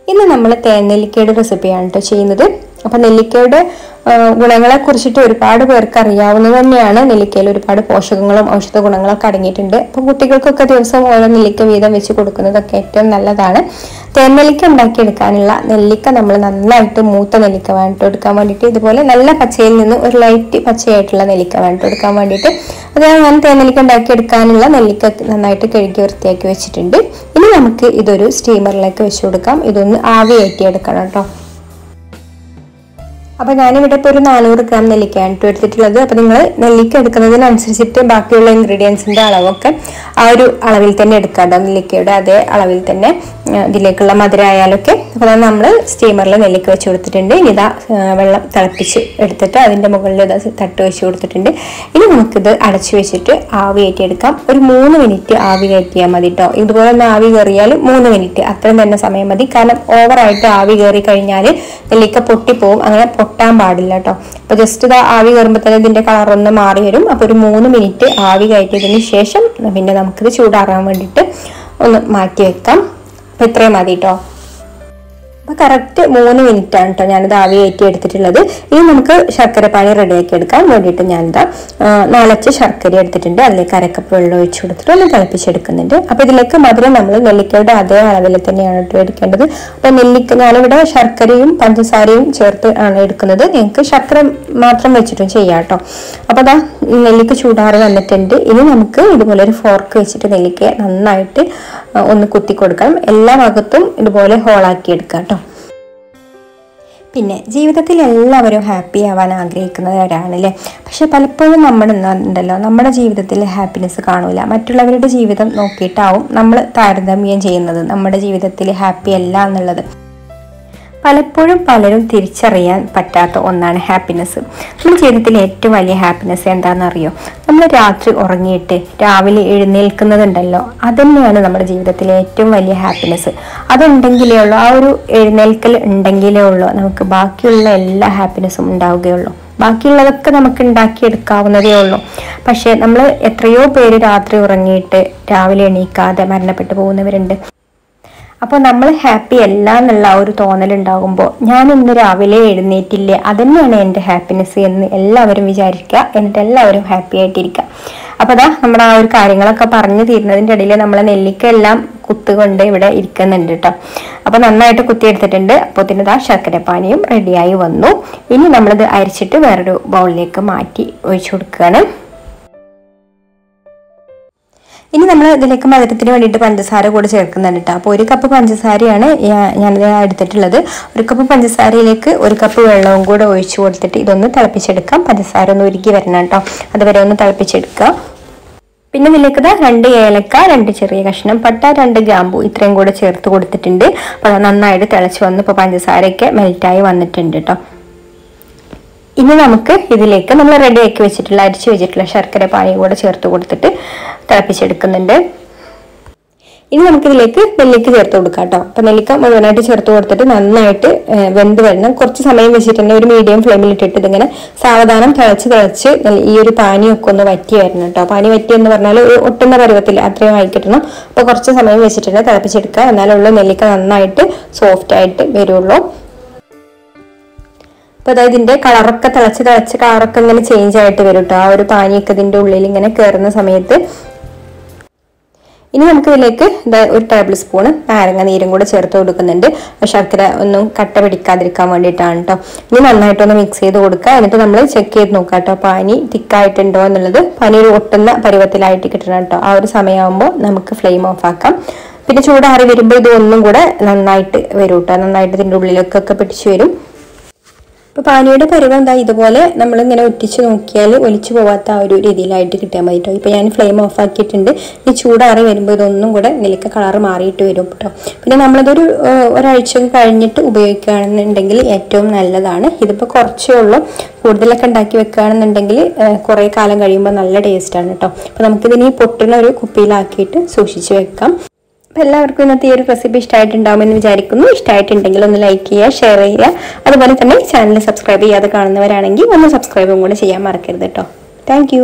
ഇന്ന് നമ്മൾ തേനെല്ലിക്കയുടെ റെസിപ്പിയാണ് കേട്ടോ ചെയ്യുന്നത്. അപ്പം നെല്ലിക്കയുടെ ഗുണങ്ങളെ കുറിച്ചിട്ട് ഒരുപാട് പേർക്ക് അറിയാവുന്നത് തന്നെയാണ്. നെല്ലിക്കയിൽ ഒരുപാട് പോഷകങ്ങളും ഔഷധ ഗുണങ്ങളൊക്കെ അടങ്ങിയിട്ടുണ്ട്. അപ്പം കുട്ടികൾക്കൊക്കെ ദിവസം ഓരോ നെല്ലിക്ക വീതം വെച്ച് കൊടുക്കുന്നതൊക്കെ ഏറ്റവും നല്ലതാണ്. തേനെല്ലിക്ക ഉണ്ടാക്കിയെടുക്കാനുള്ള നെല്ലിക്ക നമ്മൾ നന്നായിട്ട് മൂത്ത നെല്ലിക്ക വേണ്ടിട്ട് എടുക്കാൻ വേണ്ടിയിട്ട് ഇതുപോലെ നല്ല പച്ചയിൽ നിന്ന് ഒരു ലൈറ്റ് പച്ചയായിട്ടുള്ള നെല്ലിക്ക വേണ്ടിട്ട് എടുക്കാൻ വേണ്ടിയിട്ട് അതായത് ഞാൻ തേനെല്ലിക്ക ഉണ്ടാക്കിയെടുക്കാനുള്ള നെല്ലിക്ക നന്നായിട്ട് കഴുകി വൃത്തിയാക്കി വെച്ചിട്ടുണ്ട്. ഇനി നമുക്ക് ഇതൊരു സ്റ്റീമറിലേക്ക് വെച്ച് കൊടുക്കാം. ഇതൊന്ന് ആവി കയറ്റിയെടുക്കണം കേട്ടോ. അപ്പോൾ ഞാനിവിടെ ഇപ്പോൾ ഒരു 400 ഗ്രാം നെല്ലിക്കയാണ് എടുത്തിട്ടുള്ളത്. അപ്പോൾ നിങ്ങൾ നെല്ലിക്ക എടുക്കുന്നതിനനുസരിച്ചിട്ട് ബാക്കിയുള്ള ഇൻഗ്രീഡിയൻസിൻ്റെ അളവൊക്കെ ആ ഒരു അളവിൽ തന്നെ എടുക്കാട്ടോ. നെല്ലിക്കയുടെ അതേ അളവിൽ തന്നെ ഇതിലേക്കുള്ള മധുരം ആയാലൊക്കെ. അപ്പോൾ നമ്മൾ സ്റ്റീമറിൽ നെല്ലിക്ക വെച്ച് കൊടുത്തിട്ടുണ്ട്. ഇനി ഇതാ വെള്ളം തിളപ്പിച്ച് എടുത്തിട്ട് അതിൻ്റെ മുകളിൽ ഇതാ തട്ട് വെച്ച് കൊടുത്തിട്ടുണ്ട്. ഇനി നമുക്കിത് അടച്ചു വെച്ചിട്ട് ആവി കയറ്റിയെടുക്കാം. ഒരു 3 മിനിറ്റ് ആവി കയറ്റിയാൽ മതി കേട്ടോ. ഇതുപോലെ ഒന്ന് ആവി കയറിയാൽ 3 മിനിറ്റ് അത്രയും തന്നെ സമയം മതി. കാരണം ഓവറായിട്ട് ആവി കയറി കഴിഞ്ഞാൽ നെല്ലിക്ക പൊട്ടിപ്പോവും. അങ്ങനെ പൊട്ടാൻ പാടില്ല കേട്ടോ. അപ്പോൾ ജസ്റ്റ് ഇത് ആവി കയറുമ്പോൾ തന്നെ ഇതിൻ്റെ കളറൊന്ന് മാറി വരും. അപ്പോൾ ഒരു 3 മിനിറ്റ് ആവി കയറ്റിയതിന് ശേഷം പിന്നെ നമുക്കിത് ചൂടാറാൻ വേണ്ടിയിട്ട് ഒന്ന് മാറ്റി വെക്കാം. അപ്പോൾ ഇത്രയും മതി കേട്ടോ. അപ്പോൾ കറക്റ്റ് 3 മിനിറ്റാണ് കേട്ടോ ഞാനിത് ആവി കയറ്റി എടുത്തിട്ടുള്ളത്. ഇനി നമുക്ക് ശർക്കര പാനി റെഡിയാക്കി എടുക്കാൻ വേണ്ടിയിട്ട് ഞാനിതാ 4 ശർക്കര എടുത്തിട്ടുണ്ട്. അതിലേക്ക് അരക്കപ്പ് വെള്ളം ഒഴിച്ച് കൊടുത്തിട്ട് ഒന്ന് തിളപ്പിച്ചെടുക്കുന്നുണ്ട്. അപ്പോൾ ഇതിലേക്ക് മധുരം നമ്മൾ നെല്ലിക്കയുടെ അതേ അളവിൽ തന്നെയാണ് കേട്ടോ എടുക്കേണ്ടത്. അപ്പോൾ നെല്ലിക്ക ഞാനിവിടെ ശർക്കരയും പഞ്ചസാരയും ചേർത്ത് ആണ് എടുക്കുന്നത്. നിങ്ങൾക്ക് ശർക്കര മാത്രം വെച്ചിട്ടും ചെയ്യാം കേട്ടോ. അപ്പോൾ അതാ നെല്ലിക്ക ചൂടാറി വന്നിട്ടുണ്ട്. ഇനി നമുക്ക് ഇതുപോലെ ഒരു ഫോർക്ക് വെച്ചിട്ട് നെല്ലിക്കയെ നന്നായിട്ട് ഒന്ന് കുത്തി കൊടുക്കണം. എല്ലാ ഭാഗത്തും ഇതുപോലെ ഹോളാക്കി എടുക്കാം കേട്ടോ. പിന്നെ ജീവിതത്തിൽ എല്ലാവരും ഹാപ്പി ആവാൻ ആഗ്രഹിക്കുന്നവരാണല്ലേ. പക്ഷെ പലപ്പോഴും നമ്മളുണ്ടല്ലോ നമ്മുടെ ജീവിതത്തിൽ ഹാപ്പിനെസ് കാണൂല. മറ്റുള്ളവരുടെ ജീവിതം നോക്കിയിട്ടാവും നമ്മൾ താരതമ്യം ചെയ്യുന്നത് നമ്മുടെ ജീവിതത്തിൽ ഹാപ്പി അല്ല എന്നുള്ളത്. പലപ്പോഴും പലരും തിരിച്ചറിയാൻ പറ്റാത്ത ഒന്നാണ് ഹാപ്പിനെസ്. നമ്മുടെ ജീവിതത്തിലെ ഏറ്റവും വലിയ ഹാപ്പിനെസ് എന്താണെന്നറിയോ? നമ്മൾ രാത്രി ഉറങ്ങിയിട്ട് രാവിലെ എഴുന്നേൽക്കുന്നതുണ്ടല്ലോ, അതുതന്നെയാണ് നമ്മുടെ ജീവിതത്തിലെ ഏറ്റവും വലിയ ഹാപ്പിനെസ്. അതുണ്ടെങ്കിലേ ഉള്ളൂ, ആ ഒരു എഴുന്നേൽക്കൽ ഉണ്ടെങ്കിലേ ഉള്ളൂ നമുക്ക് ബാക്കിയുള്ള എല്ലാ ഹാപ്പിനെസ്സും ഉണ്ടാവുകയുള്ളൂ. ബാക്കിയുള്ളതൊക്കെ നമുക്ക് ഉണ്ടാക്കിയെടുക്കാവുന്നതേ ഉള്ളൂ. പക്ഷേ നമ്മൾ എത്രയോ പേര് രാത്രി ഉറങ്ങിയിട്ട് രാവിലെ എണീക്കാതെ മരണപ്പെട്ടു പോകുന്നവരുണ്ട്. അപ്പോൾ നമ്മൾ ഹാപ്പി അല്ല എന്നുള്ള ഒരു തോന്നലുണ്ടാകുമ്പോൾ ഞാൻ ഇന്ന് രാവിലെ എഴുന്നേറ്റില്ലേ അതുതന്നെയാണ് എൻ്റെ ഹാപ്പിനെസ് എന്ന് എല്ലാവരും വിചാരിക്കുക. എന്നിട്ട് എല്ലാവരും ഹാപ്പി ആയിട്ടിരിക്കുക. അപ്പോൾ അതാ നമ്മുടെ ആ ഒരു കാര്യങ്ങളൊക്കെ പറഞ്ഞു തീരുന്നതിൻ്റെ ഇടയിൽ നമ്മളെ നെല്ലിക്ക എല്ലാം കുത്തുകൊണ്ട് ഇവിടെ ഇരിക്കുന്നുണ്ട് കേട്ടോ. അപ്പോൾ നന്നായിട്ട് കുത്തിയെടുത്തിട്ടുണ്ട്. അപ്പോൾ ഇതിന് ശർക്കരപ്പാനിയും റെഡിയായി വന്നു. ഇനി നമ്മളിത് അരിച്ചിട്ട് വേറൊരു ബൗളിലേക്ക് മാറ്റി ഒഴിച്ചു കൊടുക്കുകയാണ്. ഇനി നമ്മൾ ഇതിലേക്ക് മധുരത്തിന് വേണ്ടിയിട്ട് പഞ്ചസാര കൂടെ ചേർക്കുന്നുണ്ട് കേട്ടോ. അപ്പോൾ 1 കപ്പ് പഞ്ചസാരയാണ് ഞാനിത് എടുത്തിട്ടുള്ളത്. 1 കപ്പ് പഞ്ചസാരയിലേക്ക് 1 കപ്പ് വെള്ളവും കൂടെ ഒഴിച്ചു കൊടുത്തിട്ട് ഇതൊന്ന് തിളപ്പിച്ചെടുക്കാം. പഞ്ചസാര ഒന്ന് ഉരുക്കി വരണം കേട്ടോ. അതുവരെ ഒന്ന് തിളപ്പിച്ചെടുക്കുക. പിന്നെ ഇതിലേക്ക് 2 ഏലക്ക, 2 ചെറിയ കഷ്ണം പട്ട, 2 ഗ്രാമ്പൂ ഇത്രയും കൂടെ ചേർത്ത് കൊടുത്തിട്ടുണ്ട്. അപ്പോൾ നന്നായിട്ട് തിളച്ച് വന്ന് ഇപ്പോൾ പഞ്ചസാരയൊക്കെ മെൽറ്റായി വന്നിട്ടുണ്ട് കേട്ടോ. ഇനി നമുക്ക് ഇതിലേക്ക് നമ്മൾ റെഡിയാക്കി വെച്ചിട്ടുള്ള അരിച്ചു വെച്ചിട്ടുള്ള ശർക്കര പാനി കൂടെ ചേർത്ത് കൊടുത്തിട്ട് തിളപ്പിച്ചെടുക്കുന്നുണ്ട്. ഇനി നമുക്കിതിലേക്ക് നെല്ലിക്ക ചേർത്ത് കൊടുക്കാം കേട്ടോ. അപ്പോൾ നെല്ലിക്ക മുഴുവനായിട്ട് ചേർത്ത് കൊടുത്തിട്ട് നന്നായിട്ട് വെന്ത് വരണം. കുറച്ച് സമയം വെച്ചിട്ട് തന്നെ ഒരു മീഡിയം ഫ്ലെയിമിൽ ഇട്ടിട്ട് ഇതിങ്ങനെ സാവധാനം തിളച്ച് ഈ ഒരു പാനിയൊക്കെ ഒന്ന് വറ്റി വരണം കേട്ടോ. പാനി വറ്റി എന്ന് പറഞ്ഞാൽ ഒരു ഒട്ടുന്ന പരുവത്തിൽ അത്രയും ആയി കിട്ടണം. അപ്പോൾ കുറച്ച് സമയം വെച്ചിട്ട് തിളപ്പിച്ചെടുക്കുക. എന്നാലുള്ള നെല്ലിക്ക നന്നായിട്ട് സോഫ്റ്റ് ആയിട്ട് വരുള്ളൂ. അപ്പോൾ അതായത് ഇതിൻ്റെ കളറൊക്കെ തിളച്ച് കളറൊക്കെ ഇങ്ങനെ ചേഞ്ച് ആയിട്ട് വരും കേട്ടോ. ആ ഒരു പാനിയൊക്കെ ഇതിൻ്റെ ഉള്ളിൽ ഇങ്ങനെ കയറുന്ന സമയത്ത്. ഇനി നമുക്ക് ഇതിലേക്ക് 1 ടേബിൾ സ്പൂണ് നാരങ്ങ നീരും കൂടെ ചേർത്ത് കൊടുക്കുന്നുണ്ട്. ശർക്കര ഒന്നും കട്ട പിടിക്കാതിരിക്കാൻ വേണ്ടിയിട്ടാണ് കേട്ടോ. ഇനി നന്നായിട്ടൊന്ന് മിക്സ് ചെയ്ത് കൊടുക്കുക. എന്നിട്ട് നമ്മൾ ചെക്ക് ചെയ്ത് നോക്കാം കേട്ടോ പാനി തിക്കായിട്ടുണ്ടോ എന്നുള്ളത്. പാനി ഒരു ഒട്ടുന്ന പരുവത്തിലായിട്ട് കിട്ടണം കേട്ടോ. ആ ഒരു സമയമാകുമ്പോൾ നമുക്ക് ഫ്ലെയിം ഓഫ് ആക്കാം. പിന്നെ ചൂടാറി വരുമ്പോൾ ഇതൊന്നും കൂടെ നന്നായിട്ട് വരും കേട്ടോ. നന്നായിട്ട് ഇതിൻ്റെ ഉള്ളിലേക്കൊക്കെ പിടിച്ചു വരും. ഇപ്പോൾ പാനിയുടെ പരുവം എന്താ ഇതുപോലെ നമ്മളിങ്ങനെ ഒറ്റിച്ച് നോക്കിയാൽ ഒലിച്ചു പോകാത്ത ആ ഒരു രീതിയിലായിട്ട് കിട്ടിയാൽ മതി കേട്ടോ. ഇപ്പോൾ ഞാൻ ഫ്ലെയിം ഓഫ് ആക്കിയിട്ടുണ്ട്. ഈ ചൂടാറി വരുമ്പോൾ ഇതൊന്നും കൂടെ നെല്ലിക്ക കളർ മാറിയിട്ട് വരും കേട്ടോ. പിന്നെ നമ്മളിതൊരു ഒരാഴ്ച കഴിഞ്ഞിട്ട് ഉപയോഗിക്കുകയാണെന്നുണ്ടെങ്കിൽ ഏറ്റവും നല്ലതാണ്. ഇതിപ്പോൾ കുറച്ചേ ഉള്ളൂ. കൂടുതലൊക്കെ ഉണ്ടാക്കി വെക്കുകയാണെന്നുണ്ടെങ്കിൽ കുറേ കാലം കഴിയുമ്പോൾ നല്ല ടേസ്റ്റാണ് കേട്ടോ. അപ്പോൾ നമുക്കിതിന് പൊട്ടുന്ന ഒരു കുപ്പിയിലാക്കിയിട്ട് സൂക്ഷിച്ച് വെക്കാം. അപ്പോൾ എല്ലാവർക്കും ഇന്നത്തെ ഈ ഒരു റെസിപ്പി ഇഷ്ടമായിട്ടുണ്ടാവുമെന്ന് വിചാരിക്കുന്നു. ഇഷ്ടമായിട്ടുണ്ടെങ്കിൽ ഒന്ന് ലൈക്ക് ചെയ്യുക, ഷെയർ ചെയ്യുക. അതുപോലെ തന്നെ ചാനൽ സബ്സ്ക്രൈബ് ചെയ്യാതെ കാണുന്നവരാണെങ്കിൽ ഒന്ന് സബ്സ്ക്രൈബും കൂടെ ചെയ്യാൻ മറക്കരുത് കേട്ടോ. താങ്ക്